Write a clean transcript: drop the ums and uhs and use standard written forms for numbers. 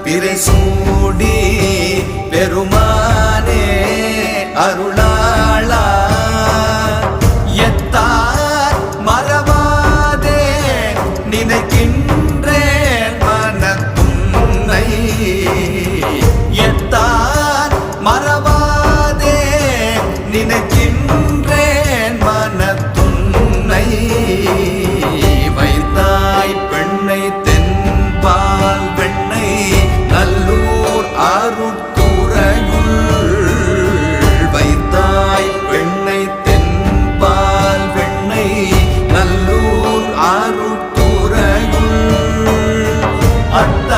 பிறைசூடி பெருமானே அருளாளா எத்தார் மறவாதே நினைக்கின்றேன் மனத்துன்னை எத்தார் மறவாதே நினைக்கின்றேன் மனத்துன்னை வைத்தாய் பெண்ணை தென்பால் வெண்ணை நல்லூர் அருட்துறையுள் வைத்தாய் பெண்ணை தென்பால் வெண்ணை நல்லூர் அருட்துறையுள் அத்த